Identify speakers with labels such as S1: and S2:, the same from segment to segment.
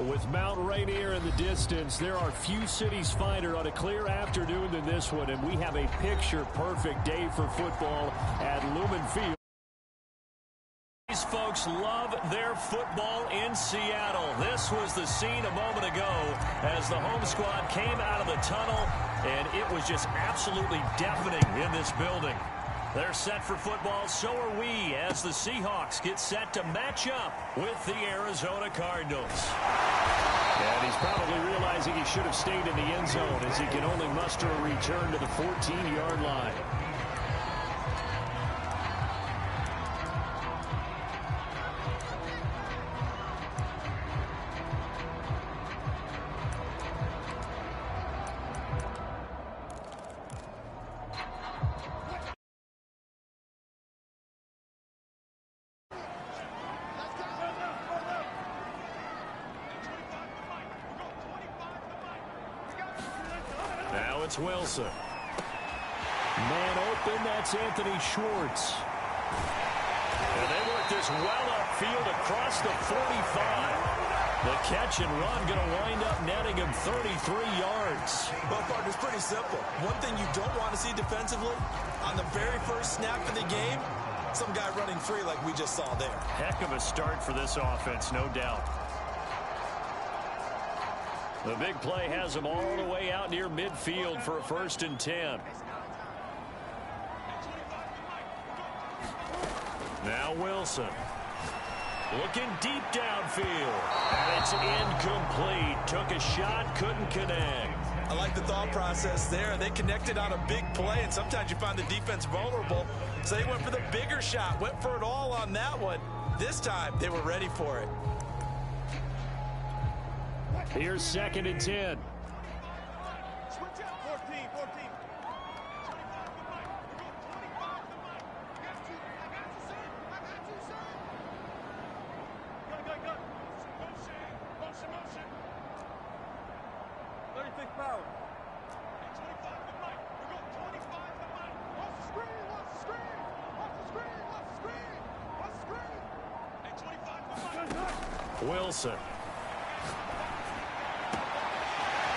S1: With Mount Rainier in the distance, there are few cities finer on a clear afternoon than this one, and we have a picture-perfect day for football at Lumen Field. These folks love their football in Seattle. This was the scene a moment ago as the home squad came out of the tunnel, and it was just absolutely deafening in this building. They're set for football, so are we, as the Seahawks get set to match up with the Arizona Cardinals. And he's probably realizing he should have stayed in the end zone as he can only muster a return to the 14-yard line. It's Wilson. Man open, that's Anthony Schwartz. And they work this well upfield across the 45. The catch and run going to wind up netting him 33 yards.
S2: Well, partner, it's pretty simple. One thing you don't want to see defensively, on the very first snap of the game, some guy running free like we just saw there.
S1: Heck of a start for this offense, no doubt. The big play has him all the way out near midfield for a 1st and 10. Now Wilson. Looking deep downfield. And it's incomplete. Took a shot, couldn't connect.
S2: I like the thought process there. They connected on a big play, and sometimes you find the defense vulnerable. So they went for the bigger shot, went for it all on that one. This time, they were ready for it.
S1: Here's 2nd and 10. Wilson.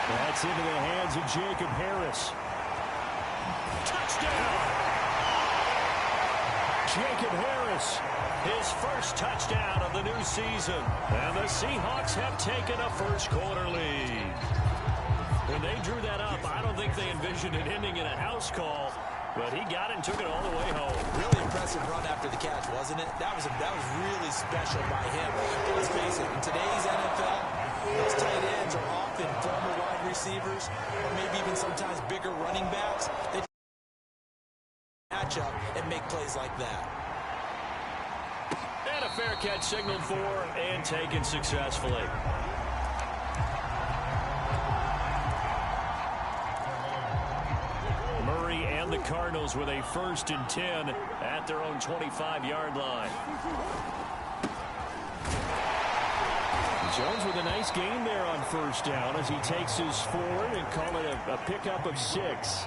S1: That's into the hands of Jacob Harris. Touchdown! Jacob Harris, his first touchdown of the new season. And the Seahawks have taken a first-quarter lead. When they drew that up, I don't think they envisioned it ending in a house call, but he got it and took it all the way home.
S2: Really impressive run after the catch, wasn't it? That was really special by him. But let's face it, in today's NFL, those tight ends are often former wide receivers, or maybe even sometimes bigger running backs. They match up and make plays like that.
S1: And a fair catch signaled for and taken successfully. Murray and the Cardinals with a 1st and 10 at their own 25-yard line. Jones with a nice gain there on 1st down as he takes his forward and call it a pickup of 6.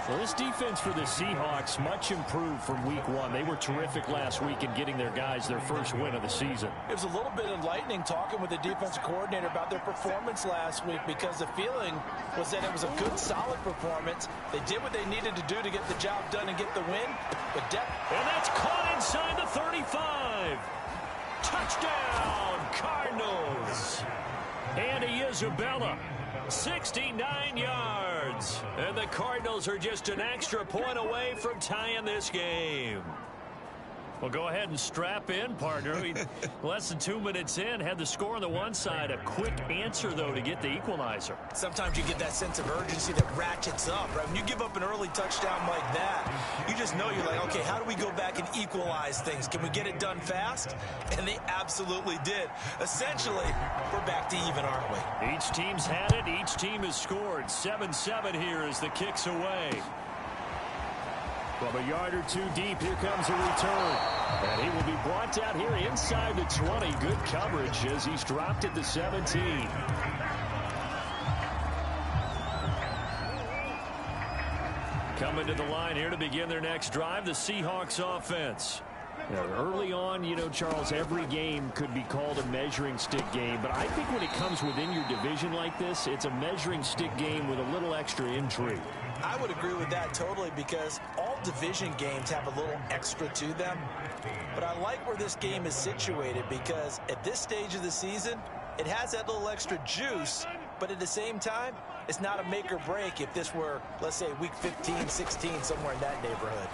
S1: Well, this defense for the Seahawks much improved from week 1. They were terrific last week in getting their guys their first win of the season.
S3: It was a little bit enlightening talking with the defensive coordinator about their performance last week, because the feeling was that it was a good, solid performance. They did what they needed to do to get the job done and get the win. But
S1: and that's caught inside the 35. Touchdown, Cardinals. Andy Isabella, 69 yards. And the Cardinals are just an extra point away from tying this game. Well, go ahead and strap in, partner. Less than 2 minutes in, had the score on the one side. A quick answer, though, to get the equalizer.
S2: Sometimes you get that sense of urgency that ratchets up, right? When you give up an early touchdown like that, you just know you're like, okay, how do we go back and equalize things? Can we get it done fast? And they absolutely did. Essentially, we're back to even, aren't we?
S1: Each team's had it. Each team has scored. 7-7 here as the kick's away. From a yard or two deep, here comes a return. And he will be brought down here inside the 20. Good coverage as he's dropped at the 17. Coming to the line here to begin their next drive, the Seahawks offense. Early on, you know, Charles, every game could be called a measuring stick game. But I think when it comes within your division like this, it's a measuring stick game with a little extra intrigue.
S3: I would agree with that totally because all division games have a little extra to them. But I like where this game is situated because at this stage of the season, it has that little extra juice. But at the same time, it's not a make or break if this were, let's say, week 15, 16, somewhere in that neighborhood.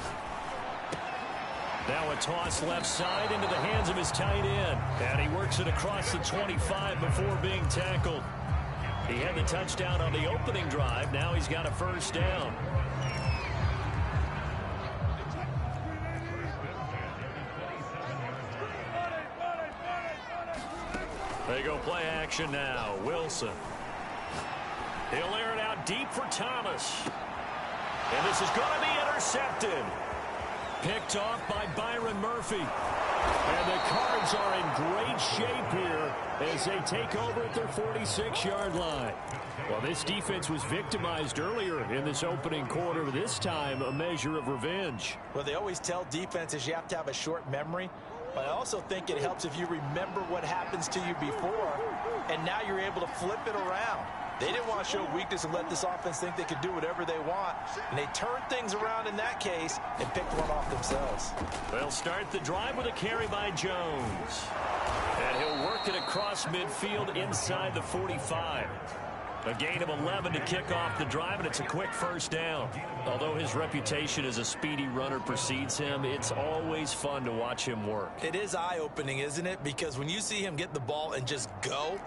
S1: Now a toss left side into the hands of his tight end. And he works it across the 25 before being tackled. He had the touchdown on the opening drive. Now he's got a first down. They go play action now. Wilson. He'll air it out deep for Thomas. And this is going to be intercepted. Picked off by Byron Murphy. And the Cards are in great shape here as they take over at their 46-yard line. Well, this defense was victimized earlier in this opening quarter. This time, a measure of revenge.
S3: Well, they always tell defenses you have to have a short memory. But I also think it helps if you remember what happens to you before, and now you're able to flip it around. They didn't want to show weakness and let this offense think they could do whatever they want. And they turned things around in that case and picked one off themselves.
S1: They'll start the drive with a carry by Jones. And he'll work it across midfield inside the 45. A gain of 11 to kick off the drive, and it's a quick first down. Although his reputation as a speedy runner precedes him, it's always fun to watch him work.
S3: It is eye-opening, isn't it? Because when you see him get the ball and just go,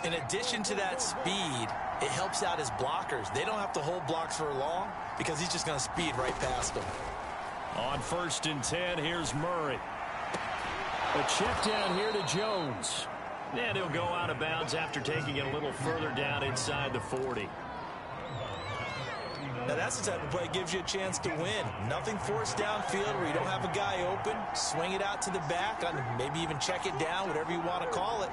S3: in addition to that speed, it helps out his blockers. They don't have to hold blocks for long because he's just going to speed right past them.
S1: On 1st and 10, here's Murray. A check down here to Jones. And he'll go out of bounds after taking it a little further down inside the 40.
S3: Now that's the type of play that gives you a chance to win. Nothing forced downfield where you don't have a guy open. Swing it out to the back, maybe even check it down, whatever you want to call it.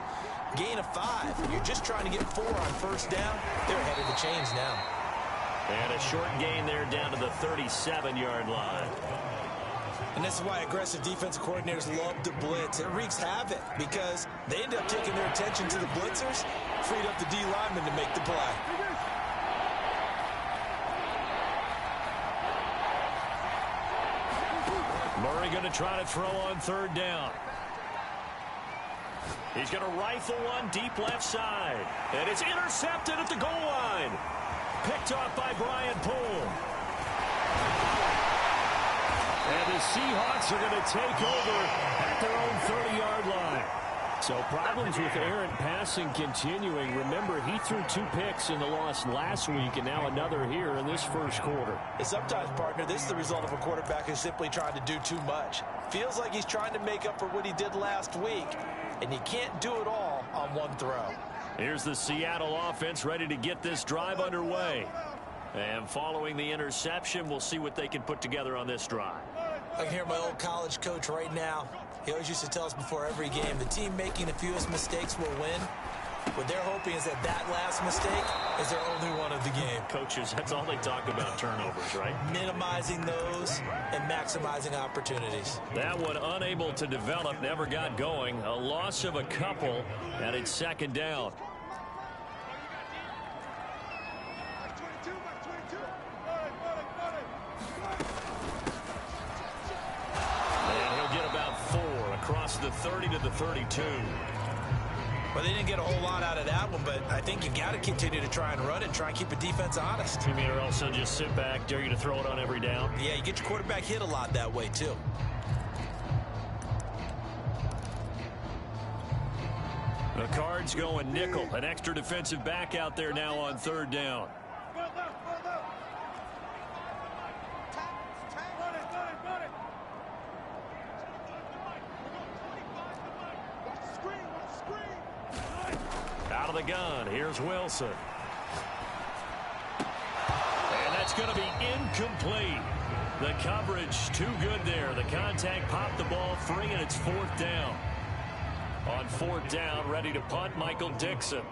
S3: Gain of 5. You're just trying to get 4 on first down. They're ahead of the chains now.
S1: And a short gain there down to the 37-yard line.
S3: And this is why aggressive defensive coordinators love to blitz. It wreaks havoc because they end up taking their attention to the blitzers, freed up the D lineman to make the play.
S1: Murray going to try to throw on 3rd down. He's going to rifle one deep left side. And it's intercepted at the goal line. Picked off by Brian Poole. And the Seahawks are going to take over at their own 30-yard line. So problems with errant passing continuing. Remember, he threw 2 picks in the loss last week, and now another here in this first quarter.
S3: And sometimes, partner, this is the result of a quarterback who's simply trying to do too much. Feels like he's trying to make up for what he did last week, and you can't do it all on one throw.
S1: Here's the Seattle offense ready to get this drive underway. And following the interception, we'll see what they can put together on this drive.
S3: I can hear my old college coach right now. He always used to tell us before every game, the team making the fewest mistakes will win. What they're hoping is that that last mistake is their only one of the game.
S1: Coaches, that's all they talk about, turnovers, right?
S3: Minimizing those and maximizing opportunities.
S1: That one unable to develop, never got going. A loss of a couple, and it's 2nd down. Across the 30 to the 32.
S3: Well, they didn't get a whole lot out of that one, but I think you got to continue to try and run it and try and keep the defense honest.
S1: You mean, or also just sit back, dare you to throw it on every down?
S3: Yeah, you get your quarterback hit a lot that way, too.
S1: The Cards going nickel. An extra defensive back out there now on 3rd down. Out of the gun, here's Wilson. And that's going to be incomplete. The coverage too good there. The contact popped the ball free, and it's 4th down. On 4th down, ready to punt, Michael Dixon.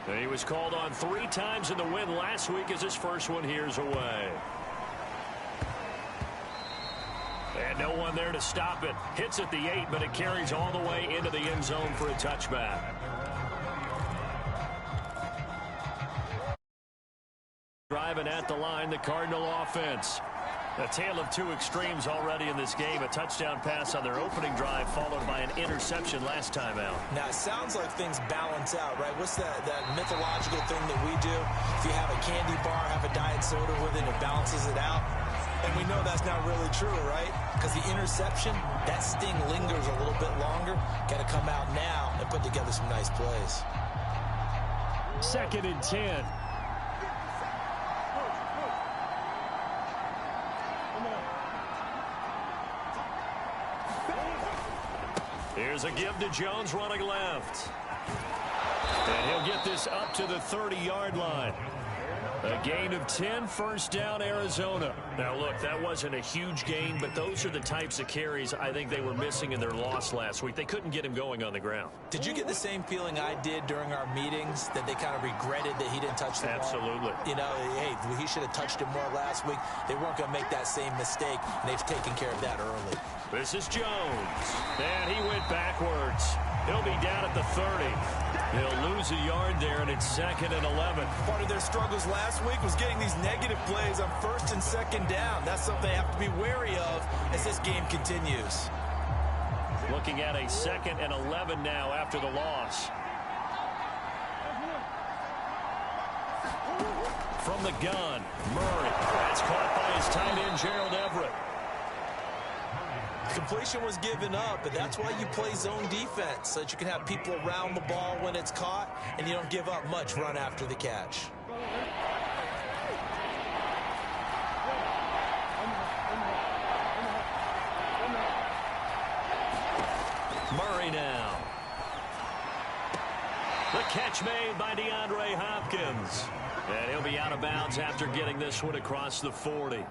S1: And he was called on 3 times in the win last week as his first one here's away. And no one there to stop it. Hits at the 8, but it carries all the way into the end zone for a touchback. Driving at the line, the Cardinal offense. A tale of two extremes already in this game. A touchdown pass on their opening drive, followed by an interception last time out.
S2: Now, it sounds like things balance out, right? What's that mythological thing that we do? If you have a candy bar, have a diet soda with it, it balances it out. And we know that's not really true, right? Because the interception, that sting lingers a little bit longer. Got to come out now and put together some nice plays.
S1: 2nd and 10. Here's a give to Jones running left. And he'll get this up to the 30-yard line. A gain of 10, first down, Arizona. Now, look, that wasn't a huge gain, but those are the types of carries I think they were missing in their loss last week. They couldn't get him going on the ground.
S2: Did you get the same feeling I did during our meetings, that they kind of regretted that he didn't touch the ball?
S1: Absolutely.
S2: You know, hey, he should have touched it more last week. They weren't going to make that same mistake, and they've taken care of that early.
S1: This is Jones. And he went backwards. He'll be down at the 30. He'll lose a yard there, and it's 2nd and 11.
S2: Part of their struggles last week was getting these negative plays on 1st and 2nd down. That's something they have to be wary of as this game continues.
S1: Looking at a 2nd and 11 now after the loss. From the gun, Murray. That's caught by his tight end, Gerald Everett.
S2: Completion was given up, but that's why you play zone defense, so that you can have people around the ball when it's caught, and you don't give up much run after the catch.
S1: Murray now. The catch made by DeAndre Hopkins. And he'll be out of bounds after getting this one across the 40.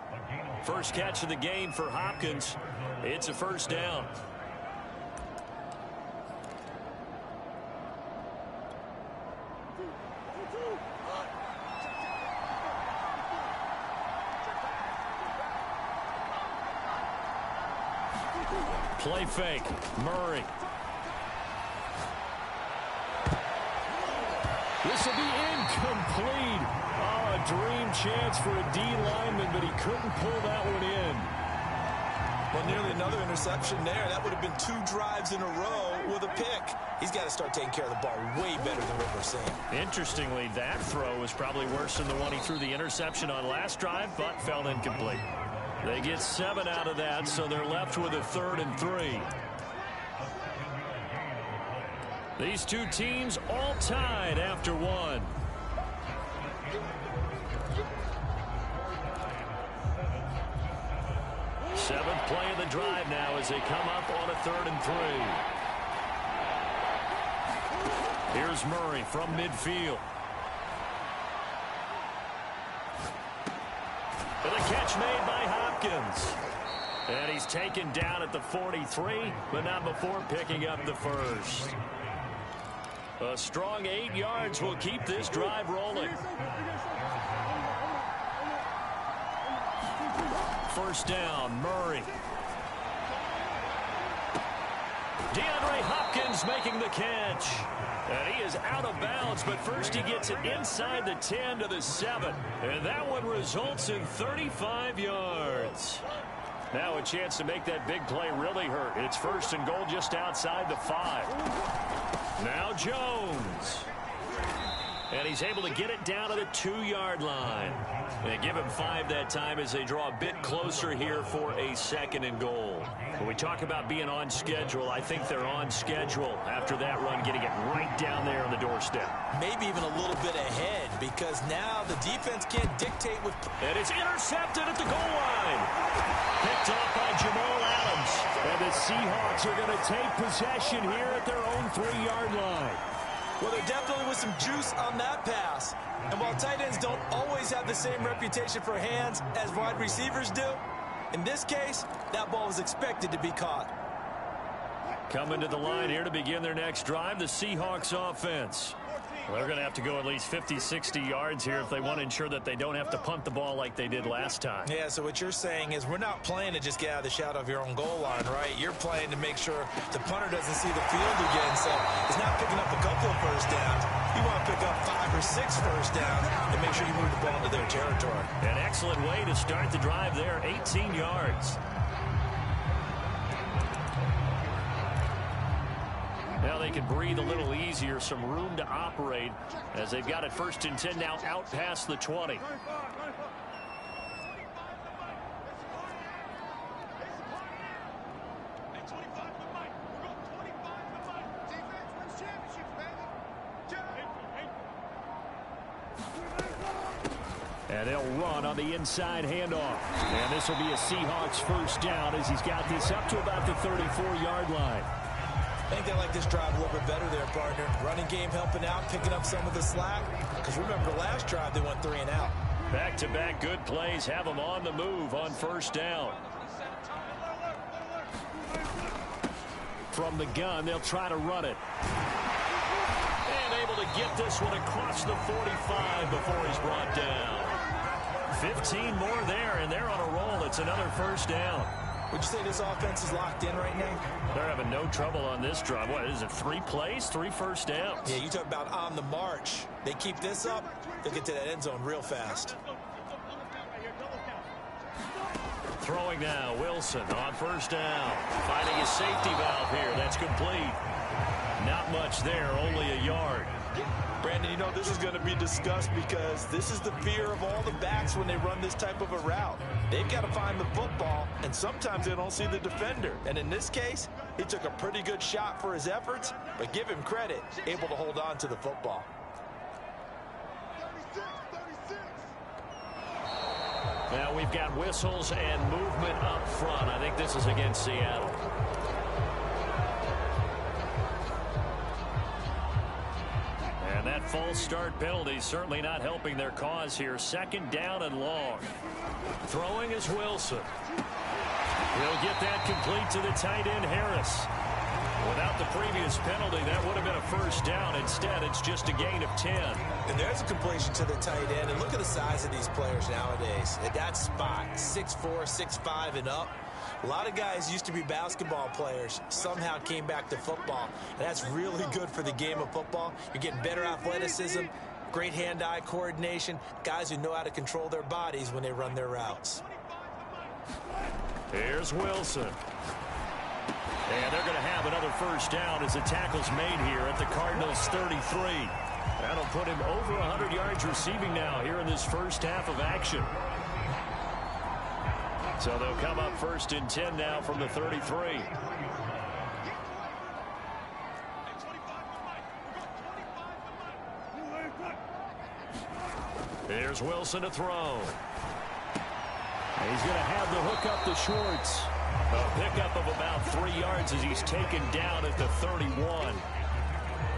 S1: First catch of the game for Hopkins. It's a first down. Play fake. Murray. This will be incomplete. Oh, a dream chance for a D lineman, but he couldn't pull that one in.
S2: Well, nearly another interception there. That would have been 2 drives in a row with a pick. He's got to start taking care of the ball way better than what we're seeing.
S1: Interestingly, that throw was probably worse than the one he threw the interception on last drive, but fell incomplete. They get 7 out of that, so they're left with a 3rd and 3. These two teams all tied after one. Seventh play of the drive now as they come up on a 3rd and 3. Here's Murray from midfield. And a catch made by Hopkins. And he's taken down at the 43, but not before picking up the first. A strong 8 yards will keep this drive rolling. First down, Murray. DeAndre Hopkins making the catch. And he is out of bounds, but first he gets it inside the 10 to the 7. And that one results in 35 yards. Now a chance to make that big play really hurt. It's 1st and goal just outside the 5. Now Jones. And he's able to get it down to the 2-yard line. They give him 5 that time as they draw a bit closer here for a 2nd and goal. When we talk about being on schedule, I think they're on schedule after that run, getting it right down there on the doorstep. Maybe even a little bit ahead, because now the defense can't dictate with... And it's intercepted at the goal line. Picked off by Jamal Adams. And the Seahawks are going to take possession here at their own 3-yard line.
S2: Well, there definitely was some juice on that pass. And while tight ends don't always have the same reputation for hands as wide receivers do, in this case, that ball was expected to be caught.
S1: Coming to the line here to begin their next drive, the Seahawks offense. Well, they're going to have to go at least 50, 60 yards here if they want to ensure that they don't have to punt the ball like they did last time.
S3: Yeah, so what you're saying is we're not playing to just get out of the shadow of your own goal line, right? You're playing to make sure the punter doesn't see the field again. So it's not picking up a couple of first downs. You want to pick up 5 or 6 first downs and make sure you move the ball into their territory.
S1: An excellent way to start the drive there, 18 yards. Now they can breathe a little easier, some room to operate as they've got it 1st and 10 now out past the 20. And they'll run on the inside handoff. And this will be a Seahawks first down as he's got this up to about the 34-yard line.
S3: I think they like this drive a little bit better there, partner. Running game helping out, picking up some of the slack. Because remember, the last drive they went 3 and out.
S1: Back-to-back good plays have them on the move on first down. From the gun, they'll try to run it. And able to get this one across the 45 before he's brought down. 15 more there, and they're on a roll. It's another first down.
S3: Would you say this offense is locked in right now?
S1: They're having no trouble on this drive. What is it, 3 plays, 3 first downs?
S3: Yeah, you talk about on the march. They keep this up, they'll get to that end zone real fast.
S1: Throwing now, Wilson on first down. Finding his safety valve here. That's complete. Not much there, only a yard.
S3: Brandon, you know this is going to be discussed because this is the fear of all the backs when they run this type of a route. They've got to find the football, and sometimes they don't see the defender. And in this case, he took a pretty good shot for his efforts, but give him credit, able to hold on to the football.
S1: Now we've got whistles and movement up front. I think this is against Seattle. And that false start penalty certainly not helping their cause here. 2nd down and long. Throwing is Wilson. He'll get that complete to the tight end, Harris. Without the previous penalty, that would have been a first down. Instead, it's just a gain of 10.
S3: And there's a completion to the tight end. And look at the size of these players nowadays. At that spot, 6'4", 6'5", and up. A lot of guys used to be basketball players, somehow came back to football. And that's really good for the game of football. You're getting better athleticism, great hand-eye coordination, guys who know how to control their bodies when they run their routes.
S1: Here's Wilson. And they're going to have another first down as the tackle's made here at the Cardinals' 33. That'll put him over 100 yards receiving now here in this first half of action. So they'll come up 1st and 10 now from the 33. Here's Wilson to throw. He's going to have the hook up to Schwartz. A pickup of about 3 yards as he's taken down at the 31.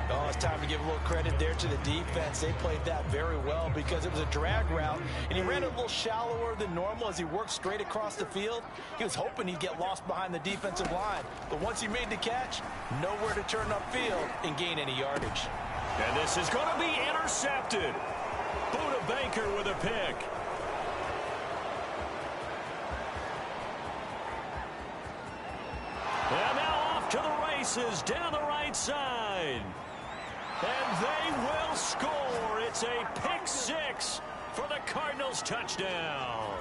S3: Oh, it's time to give a little credit there to the defense. They played that very well because it was a drag route, and he ran a little shallower than normal as he worked straight across the field. He was hoping he'd get lost behind the defensive line, but once he made the catch, nowhere to turn upfield and gain any yardage.
S1: And this is going to be intercepted. Buda Baker with a pick. And now off to the races down the right side. And they will score. It's a pick 6 for the Cardinals touchdown.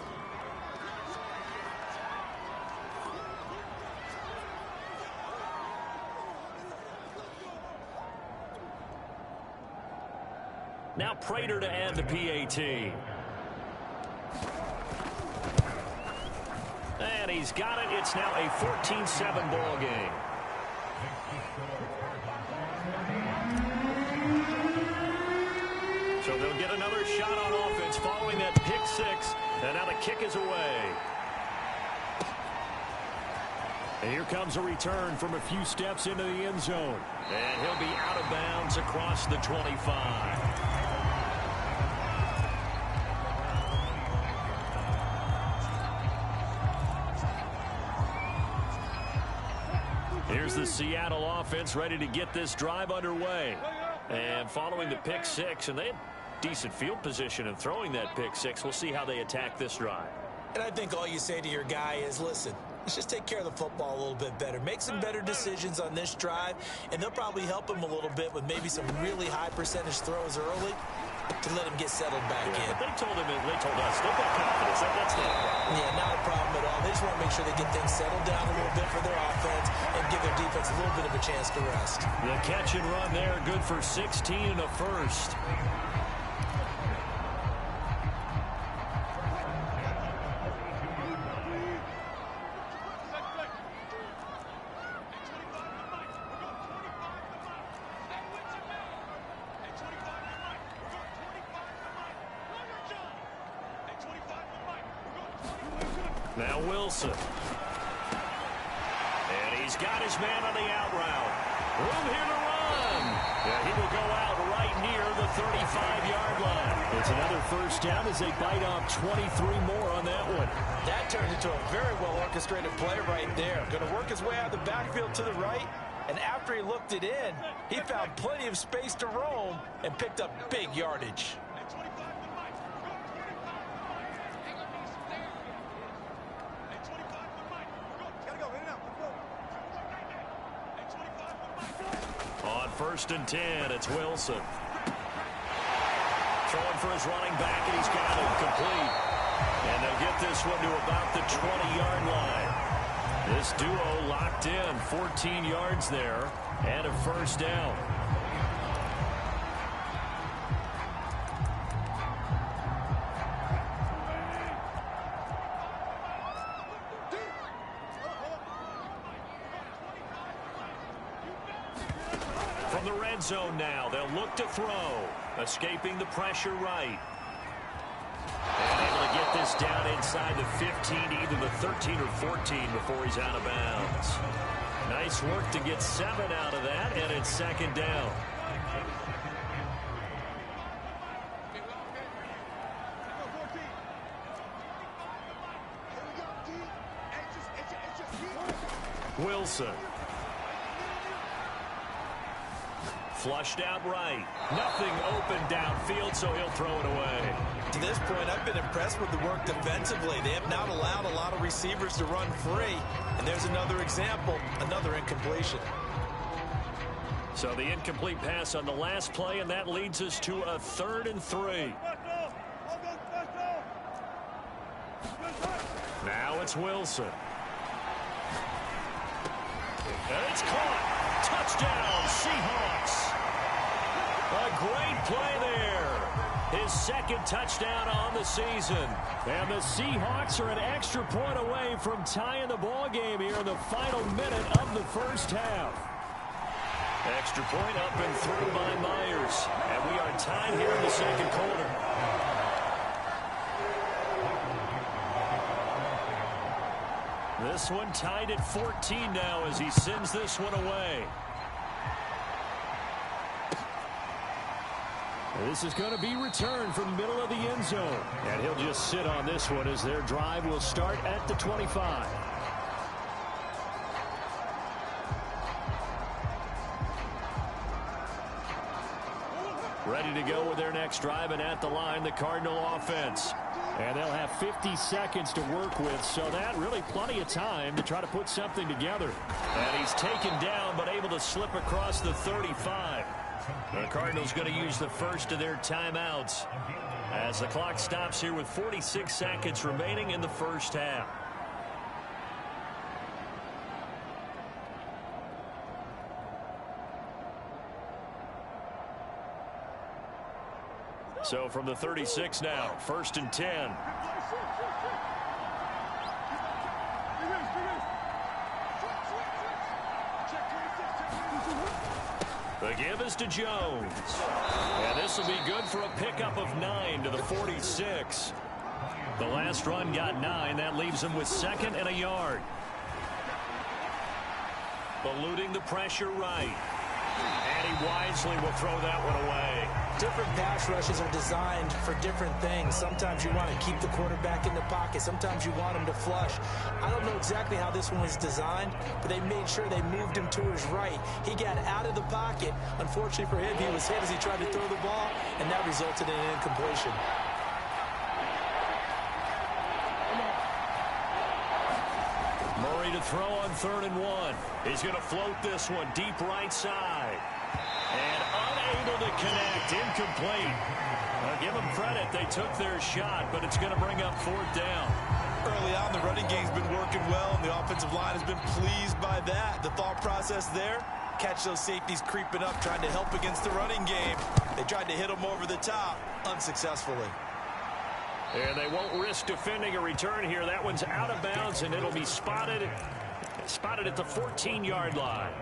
S1: Now Prater to add the PAT. And he's got it. It's now a 14-7 ball game. So they'll get another shot on offense following that pick 6. And now the kick is away. And here comes a return from a few steps into the end zone. And he'll be out of bounds across the 25. Here's the Seattle offense ready to get this drive underway. And following the pick six, and they had decent field position in throwing that pick six. We'll see how they attack this drive.
S2: And I think all you say to your guy is, listen, let's just take care of the football a little bit better. Make some better decisions on this drive, and they'll probably help him a little bit with maybe some really high percentage throws early to let him get settled back in.
S1: But they told us, they've got confidence. That's not a problem.
S2: Yeah, not a problem at all. They just want to make sure they get things settled down a little bit for their offense and give their defense a little bit of a chance to rest.
S1: The catch and run there, good for 16 and a first. Now Wilson. And he's got his man on the out route. Room here to run. Yeah, he will go out right near the 35-yard line. It's another first down as they bite off 23 more on that one.
S3: That turned into a very well-orchestrated play right there. Going to work his way out of the backfield to the right. And after he looked it in, he found plenty of space to roam and picked up big yardage.
S1: On 1st and 10, it's Wilson. Throwing for his running back, and he's got it complete. And they'll get this one to about the 20-yard line. This duo locked in, 14 yards there, and a first down. From the red zone now, they'll look to throw. Escaping the pressure right. And able to get this down inside the 15, either the 13 or 14 before he's out of bounds. Nice work to get 7 out of that, and it's second down. Wilson. Flushed out right. Nothing open downfield, so he'll throw it away.
S2: To this point, I've been impressed with the work defensively. They have not allowed a lot of receivers to run free. And there's another example, another incompletion.
S1: So the incomplete pass on the last play, and that leads us to a 3rd and 3. Now it's Wilson. And it's caught. Touchdown, Seahawks. A great play there. His second touchdown on the season. And the Seahawks are an extra point away from tying the ball game here in the final minute of the first half. Extra point up and through by Myers. And we are tied here in the second quarter. This one tied at 14 now as he sends this one away. This is going to be returned from the middle of the end zone. And he'll just sit on this one as their drive will start at the 25. Ready to go with their next drive, and at the line, the Cardinal offense. And they'll have 50 seconds to work with, so that really plenty of time to try to put something together. And he's taken down, but able to slip across the 35. The Cardinals going to use the first of their timeouts as the clock stops here with 46 seconds remaining in the first half. So from the 36 now, 1st and 10. The give is to Jones. And this will be good for a pickup of 9 to the 46. The last run got 9. That leaves him with 2nd and a yard. Eluding the pressure right. And he wisely will throw that one away.
S3: different pass rushes are designed for different things. Sometimes you want to keep the quarterback in the pocket. Sometimes you want him to flush. I don't know exactly how this one was designed, but they made sure they moved him to his right. He got out of the pocket. Unfortunately for him, he was hit as he tried to throw the ball, and that resulted in an incompletion.
S1: Murray to throw on 3rd and 1. He's going to float this one deep right side. And unable to connect, incomplete. I'll give them credit. They took their shot, but it's going to bring up 4th down.
S2: Early on, the running game's been working well, and the offensive line has been pleased by that. The thought process there, catch those safeties creeping up, trying to help against the running game. They tried to hit them over the top, unsuccessfully.
S1: And they won't risk defending a return here. That one's out of bounds, and it'll be spotted at the 14-yard line.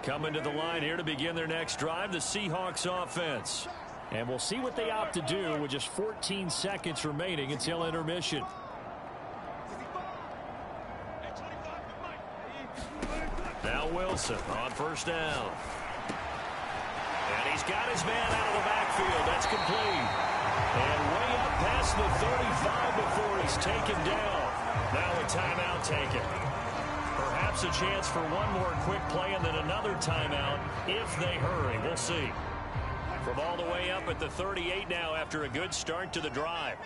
S1: Coming to the line here to begin their next drive, the Seahawks offense. And we'll see what they opt to do with just 14 seconds remaining until intermission. Now Wilson on 1st down. And he's got his man out of the backfield. That's complete. And way up past the 35 before he's taken down. Now a timeout taken. Perhaps a chance for one more quick play and then another timeout if they hurry. We'll see. From all the way up at the 38 now after a good start to the drive.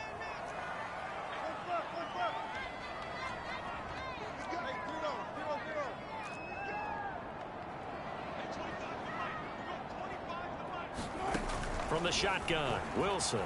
S1: From the shotgun, Wilson.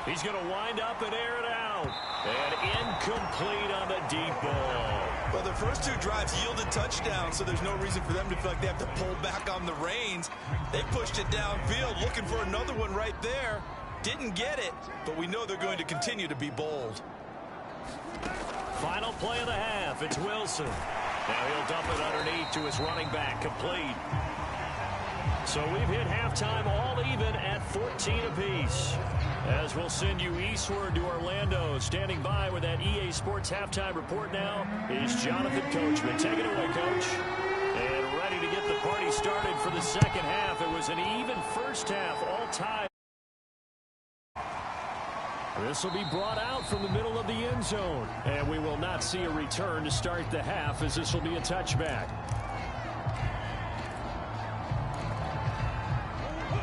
S1: He's going to wind up and air it out. And incomplete on the deep ball.
S2: Well, their first 2 drives yielded touchdowns, so there's no reason for them to feel like they have to pull back on the reins. They pushed it downfield, looking for another one right there. Didn't get it, but we know they're going to continue to be bold.
S1: Final play of the half. It's Wilson. Now he'll dump it underneath to his running back. Complete. So we've hit halftime all even at 14 apiece. As we'll send you eastward to Orlando. Standing by with that EA Sports halftime report now is Jonathan Coachman. Take it away, Coach. And ready to get the party started for the second half. It was an even first half, all tied. This will be brought out from the middle of the end zone. And we will not see a return to start the half, as this will be a touchback.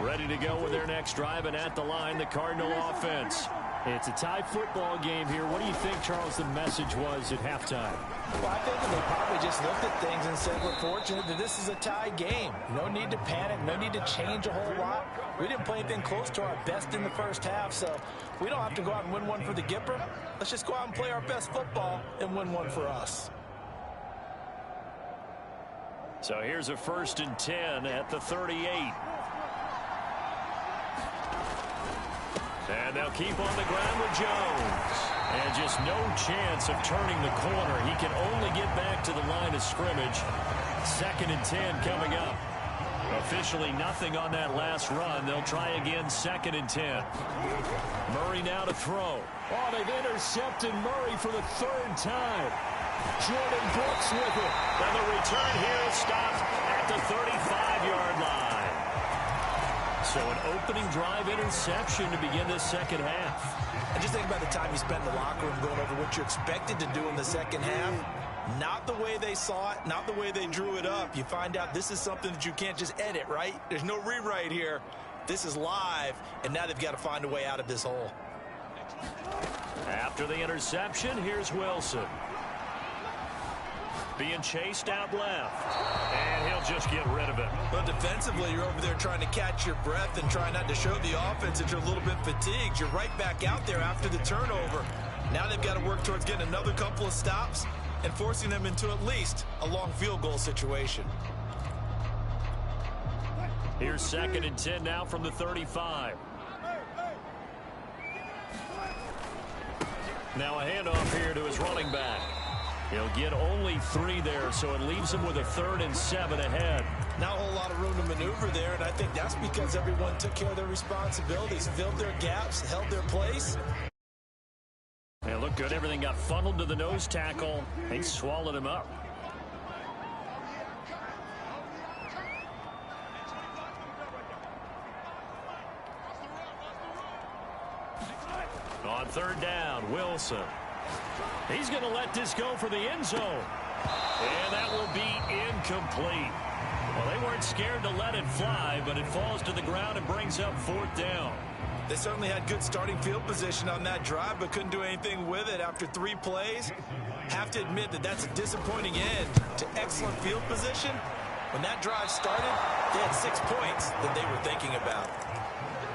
S1: Ready to go with their next drive, and at the line, the Cardinal offense. It's a tie football game here. What do you think, Charles, the message was at halftime?
S3: Well, I think they probably just looked at things and said, we're fortunate that this is a tie game. No need to panic, no need to change a whole lot. We didn't play anything close to our best in the first half, so we don't have to go out and win one for the Gipper. Let's just go out and play our best football and win one for us.
S1: So here's a 1st and 10 at the 38. And they'll keep on the ground with Jones. And just no chance of turning the corner. He can only get back to the line of scrimmage. 2nd and 10 coming up. Officially nothing on that last run. They'll try again, 2nd and 10. Murray now to throw. Oh, they've intercepted Murray for the 3rd time. Jordan Brooks with it. And the return here is stopped at the 35-yard line. So an opening drive interception to begin this second half.
S3: And just think about the time you spent in the locker room going over what you expected to do in the second half. Not the way they saw it, not the way they drew it up. You find out this is something that you can't just edit, right? There's no rewrite here. This is live, and now they've got to find a way out of this hole.
S1: After the interception, here's Wilson. Being chased out left. And he'll just get rid of it.
S2: Well, defensively, you're over there trying to catch your breath and try not to show the offense that you're a little bit fatigued. You're right back out there after the turnover. Now they've got to work towards getting another couple of stops and forcing them into at least a long field goal situation.
S1: Here's 2nd and 10 now from the 35. Now a handoff here to his running back. He'll get only 3 there, so it leaves him with a 3rd and 7 ahead.
S3: Not a whole lot of room to maneuver there, and I think that's because everyone took care of their responsibilities, filled their gaps, held their place.
S1: And look Good, everything got funneled to the nose tackle. They swallowed him up. On third down, Wilson. He's going to let this go for the end zone. And that will be incomplete. Well, they weren't scared to let it fly, but it falls to the ground and brings up fourth down.
S3: They certainly had good starting field position on that drive, but couldn't do anything with it after 3 plays. Have to admit that that's a disappointing end to excellent field position. When that drive started, they had 6 points that they were thinking about.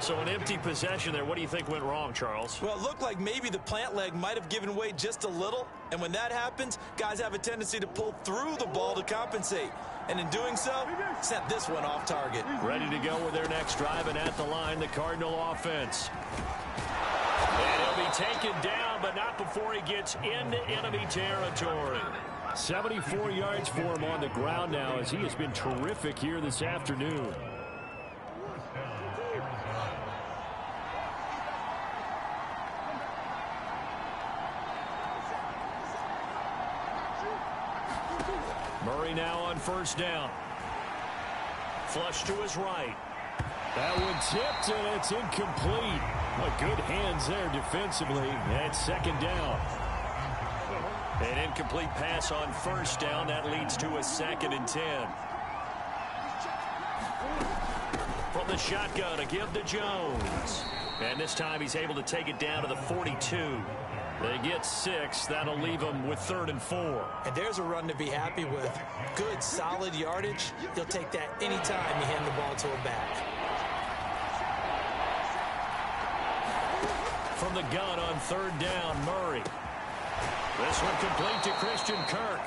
S1: So an empty possession there. What do you think went wrong, Charles?
S2: Well, it looked like maybe the plant leg might have given way just a little. And when that happens, guys have a tendency to pull through the ball to compensate. And in doing so, sent this one off target.
S1: Ready to go with their next drive, and at the line, the Cardinal offense. And he'll be taken down, but not before he gets into enemy territory. 74 yards for him on the ground now, as he has been terrific here this afternoon. Murray now on first down. Flush to his right. That one tipped, and it's incomplete. Well, good hands there defensively. And second down. An incomplete pass on first down. That leads to a 2nd and 10. From the shotgun, a give to Jones. And this time he's able to take it down to the 42. They get 6. That'll leave them with 3rd and 4.
S2: And there's a run to be happy with. Good, solid yardage. He'll take that anytime you hand the ball to a back.
S1: From the gun on third down, Murray. This one complete to Christian Kirk.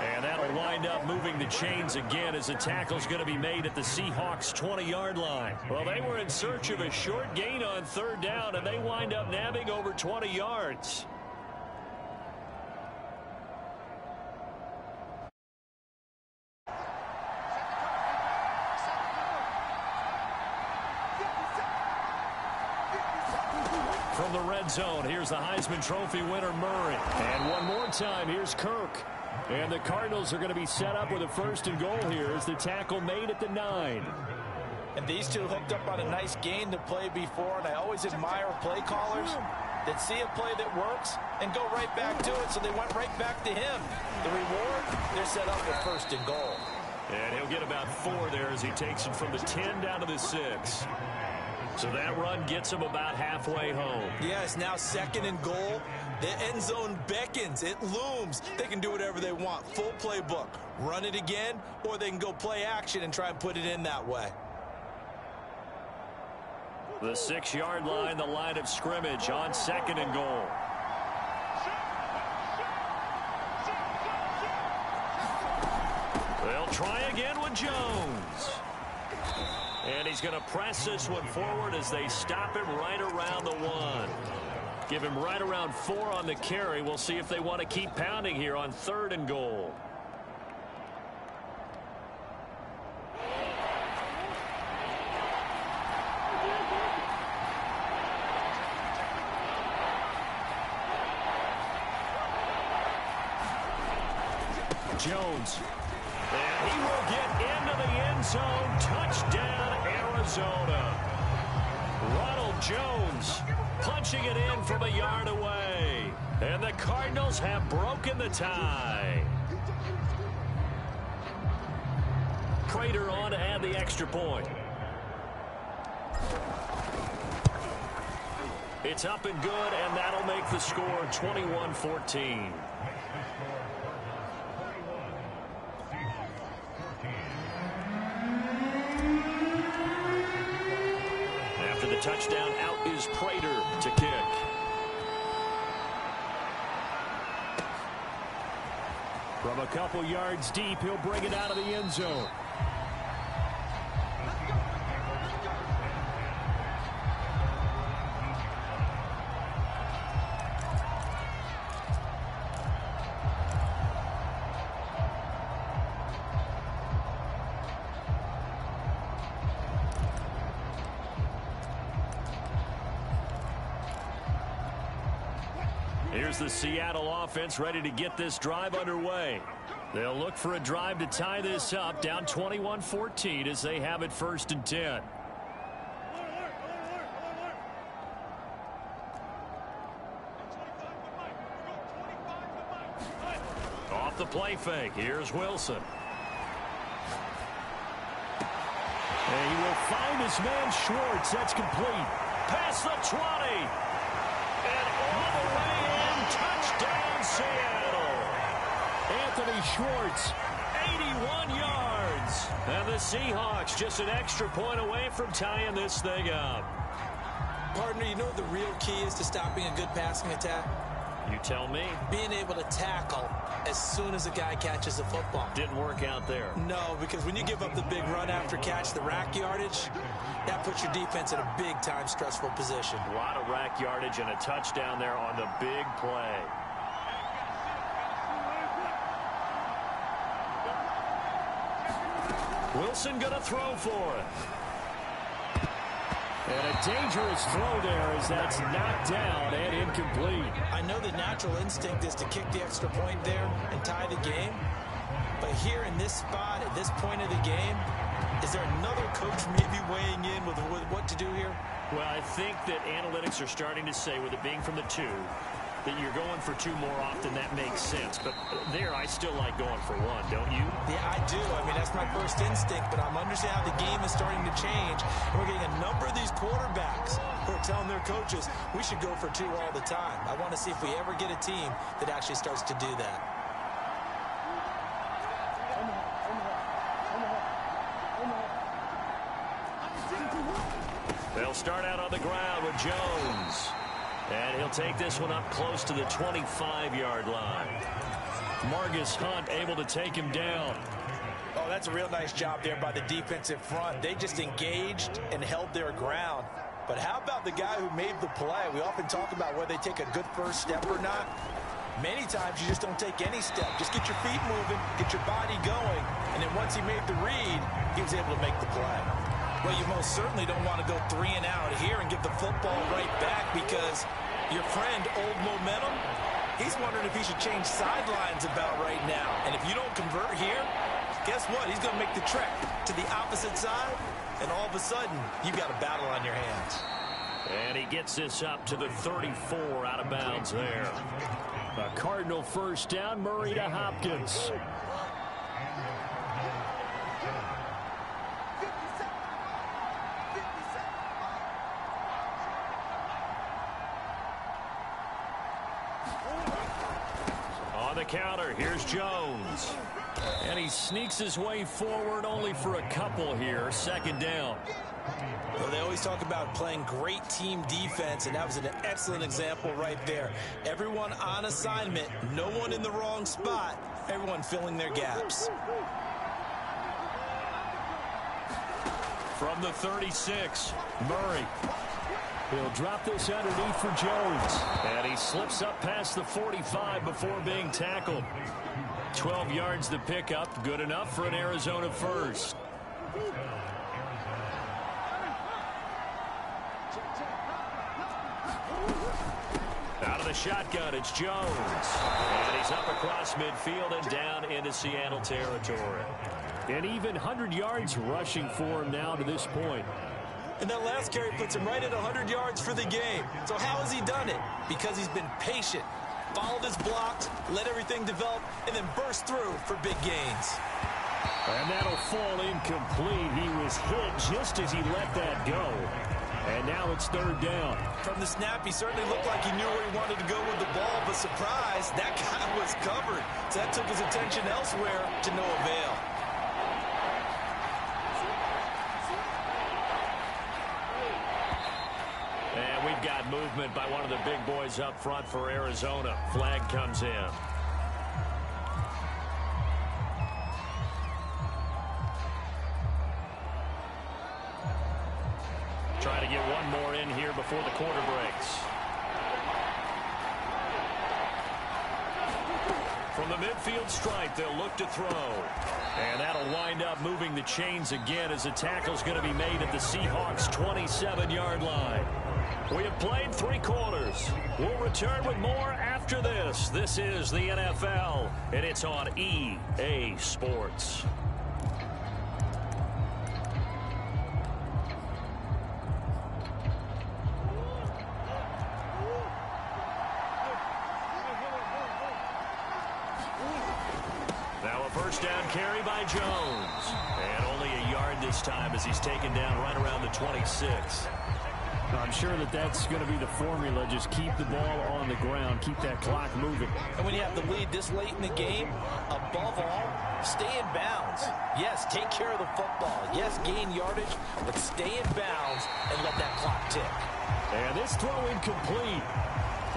S1: And that'll wind up moving the chains again as the tackle's going to be made at the Seahawks' 20-yard line. Well, they were in search of a short gain on third down, and they wind up nabbing over 20 yards. From the red zone, here's the Heisman Trophy winner, Murray. And one more time, here's Kirk. And the Cardinals are going to be set up with a 1st and goal here as the tackle made at the 9.
S3: And these two hooked up on a nice gain to play before, and I always admire play callers that see a play that works and go right back to it, so they went right back to him. The reward, they're set up with 1st and goal.
S1: And he'll get about 4 there as he takes it from the 10 down to the 6. So that run gets him about halfway home.
S2: Yes, now 2nd and goal. The end zone beckons. It looms. They can do whatever they want. Full playbook. Run it again, or they can go play action and try and put it in that way.
S1: The 6-yard line, the line of scrimmage on 2nd and goal. They'll try again with Jones. And he's going to press this one forward as they stop him right around the 1. Give him right around 4 on the carry. We'll see if they want to keep pounding here on 3rd and goal. Jones. And he will get into the end zone. Touchdown, Arizona. Ronald Jones punching it in from a yard away. And the Cardinals have broken the tie. Prater on to add the extra point. It's up and good, and that'll make the score 21-14. After the touchdown, out is Prater to kick. From a couple yards deep, he'll bring it out of the end zone. Here's the Seattle offense ready to get this drive underway. They'll look for a drive to tie this up, down 21-14 as they have it 1st and 10. Off the play fake, here's Wilson. And he will find his man Schwartz. That's complete. Past the 20. And all the way in. Touchdown, Seattle. Anthony Schwartz, 81 yards. And the Seahawks just an extra point away from tying this thing up.
S2: Partner, you know what the real key is to stopping a good passing attack?
S1: You tell me.
S2: Being able to tackle as soon as a guy catches the football.
S1: Didn't work out there.
S2: No, because when you give up the big run after catch, the rack yardage, that puts your defense in a big-time stressful position.
S1: A lot of rack yardage and a touchdown there on the big play. Wilson going to throw for it. And a dangerous throw there as that's knocked down and incomplete.
S2: I know the natural instinct is to kick the extra point there and tie the game. But here in this spot, at this point of the game, is there another coach maybe weighing in with what to do here?
S1: Well, I think that analytics are starting to say, with it being from the 2, that you're going for 2 more often. That makes sense. But there, I still like going for 1, don't you?
S2: Yeah, I do. I mean, that's my first instinct, but I'm understanding how the game is starting to change. And we're getting a number of these quarterbacks who are telling their coaches, we should go for 2 all the time. I want to see if we ever get a team that actually starts to do that.
S1: They'll start out on the ground with Jones. And he'll take this one up close to the 25-yard line. Margus Hunt able to take him down.
S3: Oh, that's a real nice job there by the defensive front. They just engaged and held their ground. But how about the guy who made the play? We often talk about whether they take a good first step or not. Many times you just don't take any step. Just get your feet moving, get your body going. And then once he made the read, he was able to make the play. Well, you most certainly don't want to go 3 and out here and give the football right back, because your friend, Old Momentum, he's wondering if he should change sidelines about right now. And if you don't convert here, guess what? He's going to make the trek to the opposite side, and all of a sudden, you've got a battle on your hands.
S1: And he gets this up to the 34 out of bounds there. A Cardinal first down, Murray to Hopkins. On the counter, here's Jones. And he sneaks his way forward only for a couple here. 2nd down.
S2: Well, they always talk about playing great team defense, and that was an excellent example right there. Everyone on assignment, no one in the wrong spot, everyone filling their gaps.
S1: From the 36, Murray. He'll drop this underneath for Jones. And he slips up past the 45 before being tackled. 12 yards to pick up. Good enough for an Arizona first. Out of the shotgun, it's Jones. And he's up across midfield and down into Seattle territory. And even 100 yards rushing for him now to this point.
S2: And that last carry puts him right at 100 yards for the game. So how has he done it? Because he's been patient, followed his blocks, let everything develop, and then burst through for big gains.
S1: And that'll fall incomplete. He was hit just as he let that go. And now it's 3rd down.
S2: From the snap, he certainly looked like he knew where he wanted to go with the ball, but surprise, that guy was covered. So that took his attention elsewhere to no avail.
S1: And we've got movement by one of the big boys up front for Arizona. Flag comes in. Trying to get one more in here before the quarter breaks. From the midfield stripe, they'll look to throw. And that'll wind up moving the chains again as the tackle's going to be made at the Seahawks' 27-yard line. We have played 3 quarters. We'll return with more after after this. This is the NFL, and it's on EA Sports. Now a first down carry by Jones. And only a yard this time as he's taken down right around the 26.
S4: I'm sure that's going to be the formula. Just keep the ball on the ground. Keep that clock moving.
S3: And when you have the lead this late in the game, above all, stay in bounds. Yes, take care of the football. Yes, gain yardage, but stay in bounds and let that clock tick.
S4: And this throw incomplete.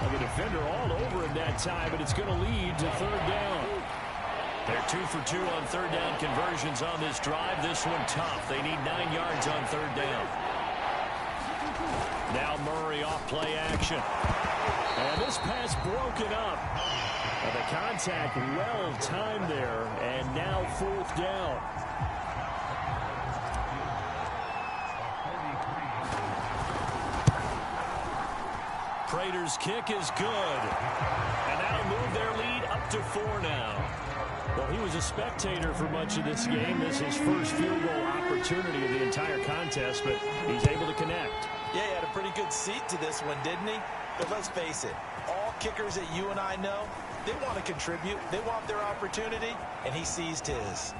S4: Well, the defender all over him that time, but it's going to lead to third down.
S1: They're 2 for 2 on third down conversions on this drive. This one tough. They need 9 yards on third down. Now Murray off play action.
S4: And this pass broken up. And the contact well timed there. And now fourth down.
S1: Prater's kick is good. And that'll move their lead up to 4 now.
S4: Well, he was a spectator for much of this game. This is his first field goal opportunity of the entire contest, but he's able to connect.
S3: Yeah, he had a pretty good seat to this one, didn't he? But let's face it, all kickers that you and I know, they want to contribute. They want their opportunity, and he seized his.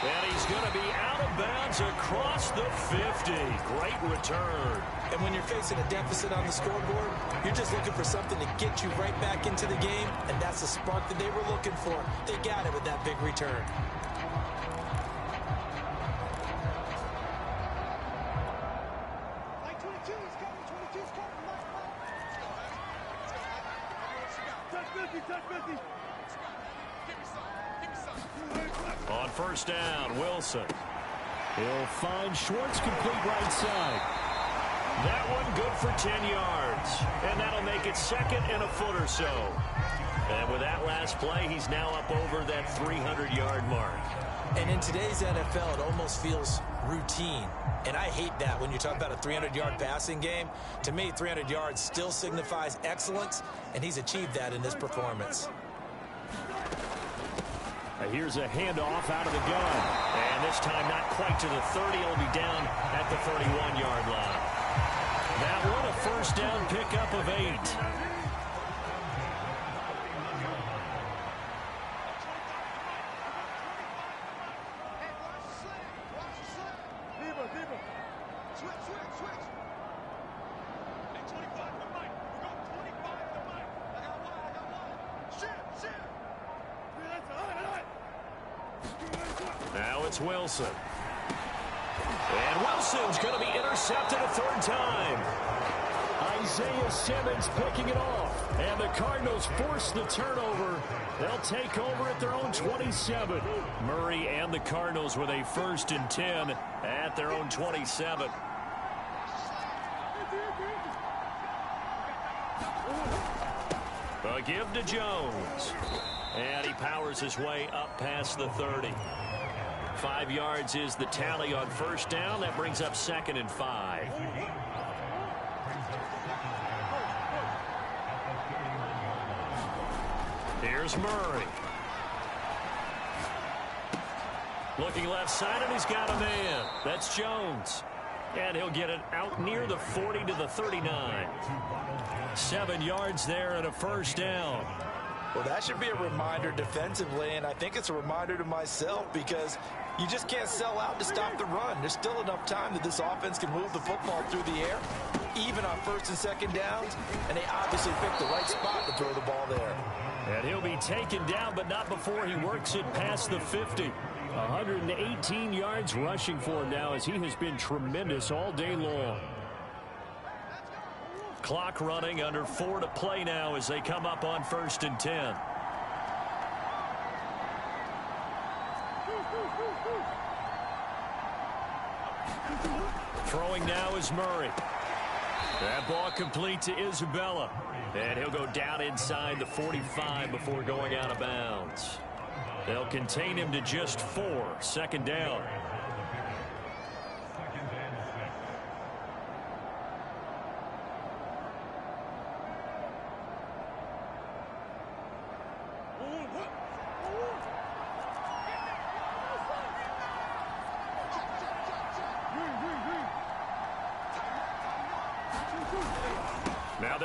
S1: And he's going to be out of bounds across the 50. Great return.
S3: And when you're facing a deficit on the scoreboard, you're just looking for something to get you right back into the game, and that's the spark that they were looking for. They got it with that big return.
S1: On first down, Wilson.
S4: He'll find Schwartz, complete right side.
S1: That one good for 10 yards. And that'll make it second and a foot or so. And with that last play, he's now up over that 300-yard mark.
S3: And in today's NFL, it almost feels routine. And I hate that when you talk about a 300-yard passing game. To me, 300 yards still signifies excellence, and he's achieved that in this performance.
S4: Here's a handoff out of the gun.
S1: And this time not quite to the 30. It'll be down at the 31-yard line. That one a first down pickup of 8. Now it's Wilson. And Wilson's going to be intercepted a third time.
S4: Isaiah Simmons picking it off. And the Cardinals force the turnover. They'll take over at their own 27.
S1: Murray and the Cardinals with a 1st and 10 at their own 27. A give to Jones. And he powers his way up past the 30. 5 yards is the tally on first down. That brings up 2nd and 5. Here's Murray. Looking left side, and he's got a man. That's Jones. And he'll get it out near the 40 to the 39. 7 yards there and a first down.
S3: Well, that should be a reminder defensively, and I think it's a reminder to myself because you just can't sell out to stop the run. There's still enough time that this offense can move the football through the air, even on 1st and 2nd downs, and they obviously picked the right spot to throw the ball there.
S4: And he'll be taken down, but not before he works it past the 50. 118 yards rushing for him now as he has been tremendous all day long.
S1: Clock running, under 4 to play now as they come up on 1st and 10. Throwing now is Murray. That ball complete to Isabella. And he'll go down inside the 45 before going out of bounds. They'll contain him to just 4. 2nd down.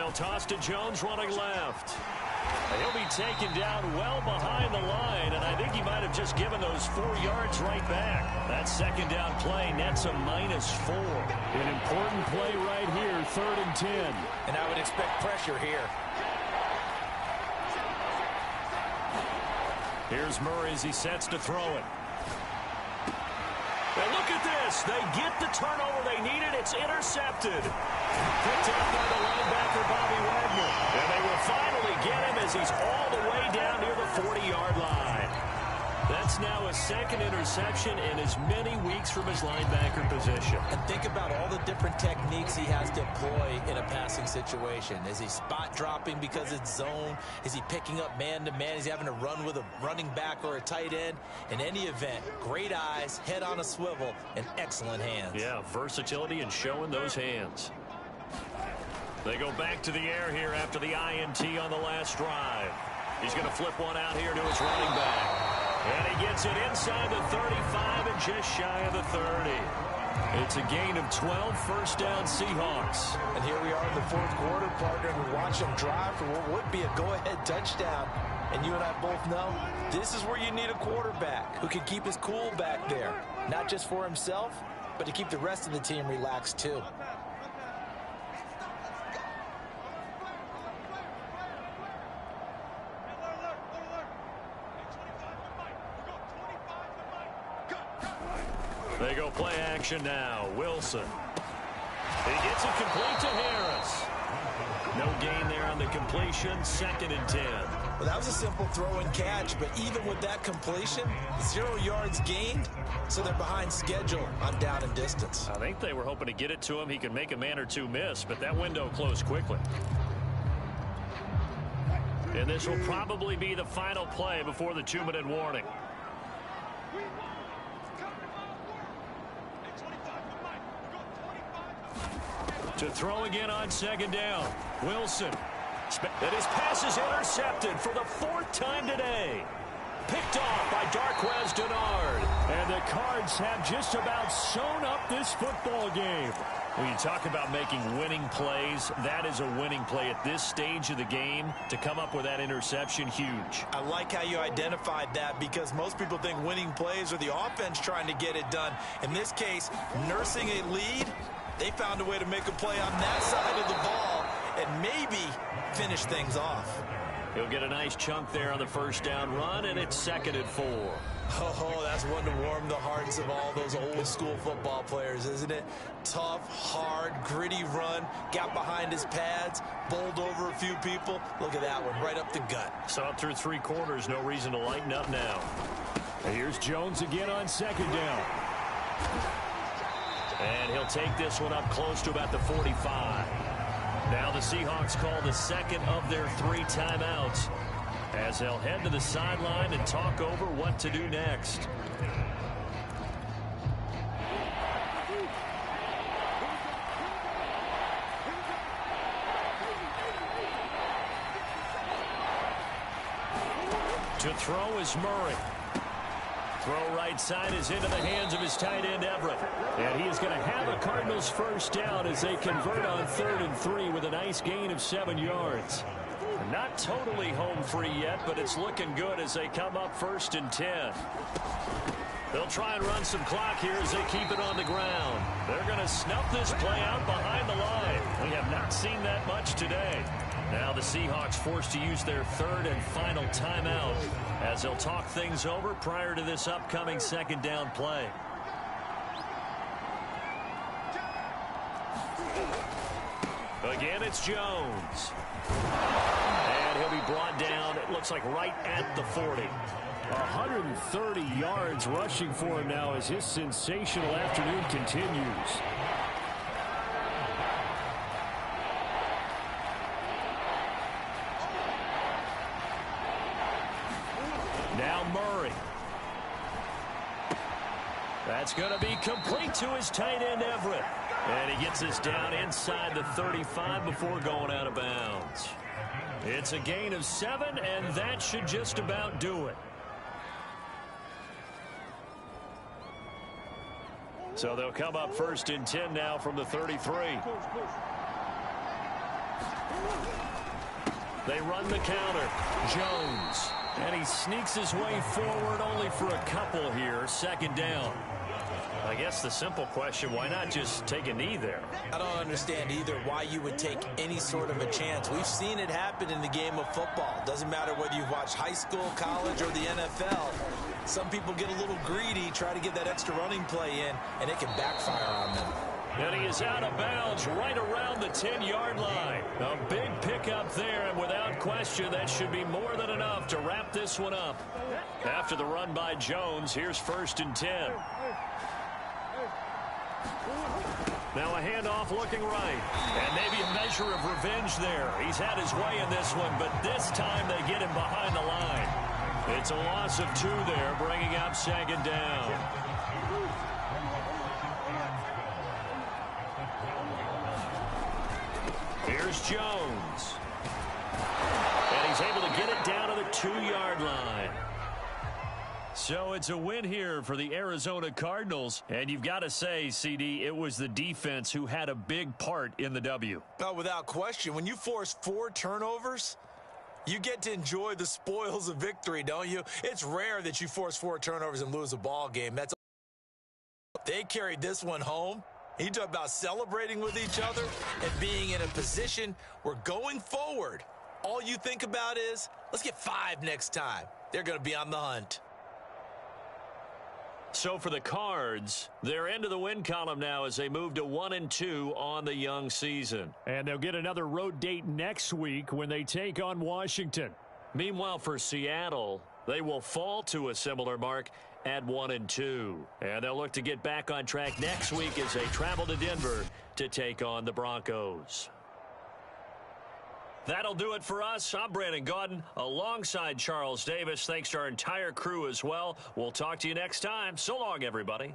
S4: They'll toss to Jones running left. He'll be taken down well behind the line, and I think he might have just given those 4 yards right back. That second down play nets a -4.
S1: An important play right here, 3rd and 10.
S3: And I would expect pressure here.
S4: Here's Murray as he sets to throw it. And look at this. They get the turnover they needed. It's intercepted. Picked up by the linebacker, Bobby Wagner. And they will finally get him as he's all the way down near the 40-yard line. That's now a second interception in as many weeks from his linebacker position.
S2: And think about all the different techniques he has to employ in a passing situation. Is he spot dropping because it's zone? Is he picking up man-to-man? Is he having to run with a running back or a tight end? In any event, great eyes, head on a swivel, and excellent hands.
S4: Yeah, versatility and showing those hands. They go back to the air here after the INT on the last drive. He's going to flip one out here to his running back. And he gets it inside the 35 and just shy of the 30. It's a gain of 12, first down Seahawks.
S3: And here we are in the 4th quarter, partner, and we watch them drive for what would be a go-ahead touchdown. And you and I both know this is where you need a quarterback who can keep his cool back there. Not just for himself, but to keep the rest of the team relaxed too.
S4: They go play action now. Wilson. He gets it complete to Harris. No gain there on the completion. 2nd and 10.
S2: Well, that was a simple throw and catch, but even with that completion, 0 yards gained, so they're behind schedule on down and distance.
S4: I think they were hoping to get it to him. He could make a man or two miss, but that window closed quickly. And this will probably be the final play before the 2-minute warning. To throw again on 2nd down. Wilson. And his pass is intercepted for the 4th time today. Picked off by Darquez Denard.
S1: And the Cards have just about sewn up this football game.
S4: When you talk about making winning plays, that is a winning play at this stage of the game. To come up with that interception, huge.
S3: I like how you identified that, because most people think winning plays are the offense trying to get it done. In this case, nursing a lead, they found a way to make a play on that side of the ball and maybe finish things off.
S4: He'll get a nice chunk there on the first down run, and it's 2nd and 4.
S2: Oh, that's one to warm the hearts of all those old school football players, isn't it? Tough, hard, gritty run, got behind his pads, bowled over a few people. Look at that one, right up the gut.
S4: Saw it through 3 quarters, no reason to lighten up now.
S1: And here's Jones again on 2nd down.
S4: And he'll take this one up close to about the 45. Now the Seahawks call the 2nd of their 3 timeouts as they'll head to the sideline and talk over what to do next. To throw is Murray. Throw right side is into the hands of his tight end, Everett.
S1: And he is going to have a Cardinals first down as they convert on 3rd and 3 with a nice gain of 7 yards.
S4: Not totally home free yet, but it's looking good as they come up 1st and 10. They'll try and run some clock here as they keep it on the ground. They're going to snuff this play out behind the line. We have not seen that much today. Now the Seahawks forced to use their 3rd and final timeout as they'll talk things over prior to this upcoming 2nd down play. Again, it's Jones. And he'll be brought down, it looks like right at the 40.
S1: 130 yards rushing for him now as his sensational afternoon continues.
S4: Now Murray. That's going to be complete to his tight end, Everett. And he gets this down inside the 35 before going out of bounds. It's a gain of 7, and that should just about do it. So they'll come up 1st and 10 now from the 33.
S1: They run the counter. Jones. And he sneaks his way forward only for a couple here. Second down. I guess the simple question, why not just take a knee there?
S2: I don't understand either why you would take any sort of a chance. We've seen it happen in the game of football. Doesn't matter whether you've watched high school, college, or the NFL. Some people get a little greedy, try to get that extra running play in, and it can backfire on them.
S1: And he is out of bounds right around the 10-yard line. A big pickup there, and without question, that should be more than enough to wrap this one up. After the run by Jones, here's 1st and 10. Now a handoff looking right. And maybe a measure of revenge there. He's had his way in this one, but this time they get him behind the line. It's a loss of 2 there, bringing up 2nd down. Here's Jones. And he's able to get it down to the 2-yard line. So it's a win here for the Arizona Cardinals. And you've got to say, CD, it was the defense who had a big part in the W.
S2: Oh, without question. When you force 4 turnovers, you get to enjoy the spoils of victory, don't you? It's rare that you force 4 turnovers and lose a ball game. They carried this one home. You talk about celebrating with each other and being in a position where going forward, all you think about is, let's get 5 next time. They're going to be on the hunt.
S1: So for the Cards, they're into the win column now as they move to 1-2 on the young season. And they'll get another road date next week when they take on Washington. Meanwhile, for Seattle, they will fall to a similar mark at 1-2. And they'll look to get back on track next week as they travel to Denver to take on the Broncos. That'll do it for us. I'm Brandon Gaudin alongside Charles Davis. Thanks to our entire crew as well. We'll talk to you next time. So long, everybody.